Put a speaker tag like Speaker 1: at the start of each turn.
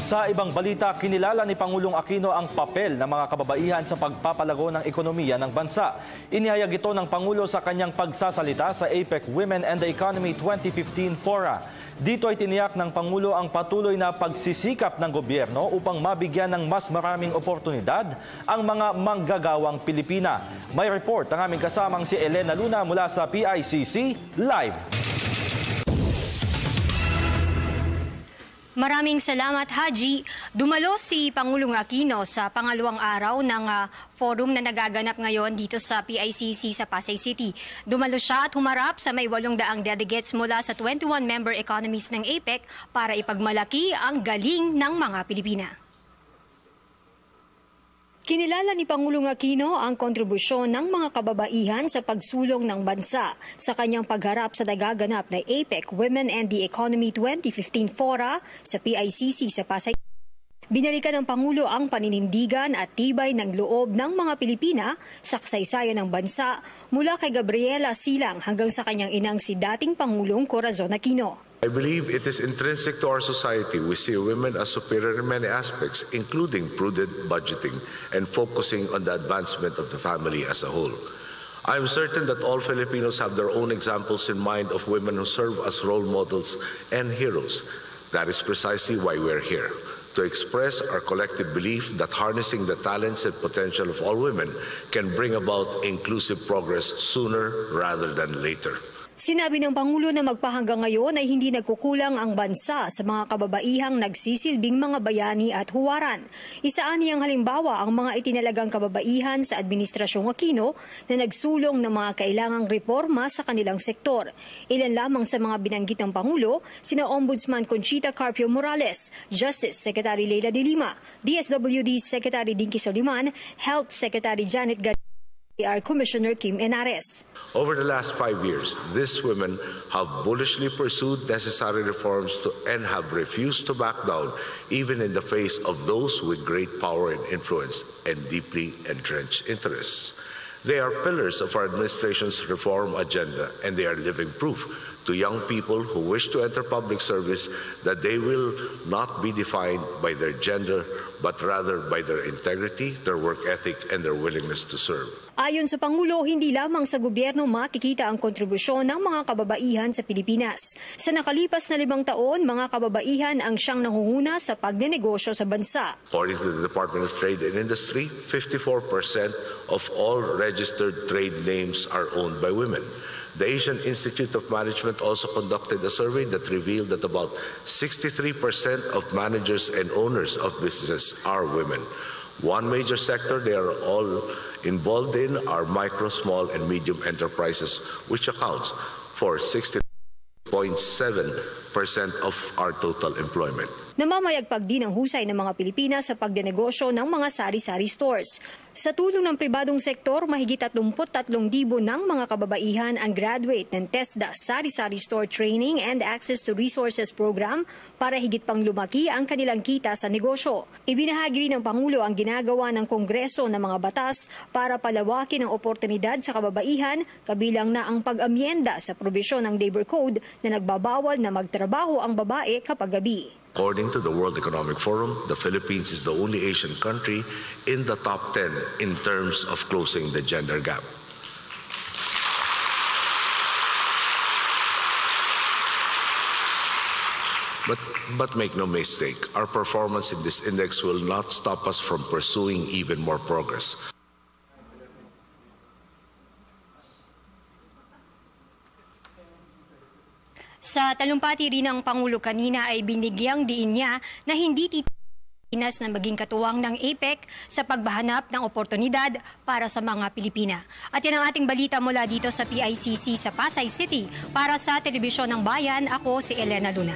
Speaker 1: Sa ibang balita, kinilala ni Pangulong Aquino ang papel ng mga kababaihan sa pagpapalago ng ekonomiya ng bansa. Inihayag ito ng Pangulo sa kanyang pagsasalita sa APEC Women and the Economy 2015 Fora. Dito ay tiniyak ng Pangulo ang patuloy na pagsisikap ng gobyerno upang mabigyan ng mas maraming oportunidad ang mga manggagawang Pilipina. May report ang aming kasamang si Elena Luna mula sa PICC Live.
Speaker 2: Maraming salamat, Haji. Dumalo si Pangulong Aquino sa pangalawang araw ng forum na nagaganap ngayon dito sa PICC sa Pasay City. Dumalo siya at humarap sa may 800 delegates mula sa 21 member economies ng APEC para ipagmalaki ang galing ng mga Pilipina. Kinilala ni Pangulong Aquino ang kontribusyon ng mga kababaihan sa pagsulong ng bansa sa kanyang pagharap sa nagaganap na APEC Women and the Economy 2015 Fora sa PICC sa Pasay. Binalikan ng Pangulo ang paninindigan at tibay ng loob ng mga Pilipina sa kasaysayan ng bansa mula kay Gabriela Silang hanggang sa kanyang inang si dating Pangulong Corazon Aquino.
Speaker 3: I believe it is intrinsic to our society. We see women as superior in many aspects, including prudent budgeting and focusing on the advancement of the family as a whole. I am certain that all Filipinos have their own examples in mind of women who serve as role models and heroes. That is precisely why we are here, to express our collective belief that harnessing the talents and potential of all women can bring about inclusive progress sooner rather than later.
Speaker 2: Sinabi ng Pangulo na magpahanggang ngayon ay hindi nagkukulang ang bansa sa mga kababaihang nagsisilbing mga bayani at huwaran. Isaan niyang halimbawa ang mga itinalagang kababaihan sa Administrasyong Aquino na nagsulong ng mga kailangang reforma sa kanilang sektor. Ilan lamang sa mga binanggit ng Pangulo, sina Ombudsman Conchita Carpio Morales, Justice Secretary Leila de Lima, DSWD Secretary Dinky Soliman, Health Secretary Janet Commissioner Kim Enares.
Speaker 3: Over the last 5 years, these women have bullishly pursued necessary reforms and have refused to back down, even in the face of those with great power and influence and deeply entrenched interests. They are pillars of our administration's reform agenda, and they are living proof to young people who wish to enter public service that they will not be defined by their gender, but rather by their integrity, their work ethic, and their willingness to serve.
Speaker 2: Ayon sa Pangulo, hindi lamang sa gobyerno makikita ang kontribusyon ng mga kababaihan sa Pilipinas. Sa nakalipas na 5 taon, mga kababaihan ang siyang nangunguna sa pagnenegosyo sa bansa.
Speaker 3: According to the Department of Trade and Industry, 54% of all registered trade names are owned by women. The Asian Institute of Management also conducted a survey that revealed that about 63% of managers and owners of businesses are women. One major sector they are all involved in are micro, small, and medium enterprises, which accounts for 60.7% of our total employment.
Speaker 2: Namamayagpag din ang husay ng mga Pilipina sa pagdenegosyo ng mga sari-sari stores. Sa tulong ng pribadong sektor, mahigit 33,000 ng mga kababaihan ang graduate ng TESDA Sari-Sari Store Training and Access to Resources Program para higit pang lumaki ang kanilang kita sa negosyo. Ibinahagi rin ng Pangulo ang ginagawa ng Kongreso ng mga batas para palawakin ang oportunidad sa kababaihan, kabilang na ang pag-amyenda sa probisyon ng Labor Code na nagbabawal na magtrabaho ang babae kapag gabi.
Speaker 3: According to the World Economic Forum, the Philippines is the only Asian country in the top 10 in terms of closing the gender gap. But make no mistake, our performance in this index will not stop us from pursuing even more progress.
Speaker 2: Sa talumpati rin ng Pangulo kanina ay binigyang diin niya na hindi titinas na maging katuwang ng APEC sa pagbahanap ng oportunidad para sa mga Pilipina. At yan ang ating balita mula dito sa PICC sa Pasay City. Para sa Telebisyon ng Bayan, ako si Elena Luna.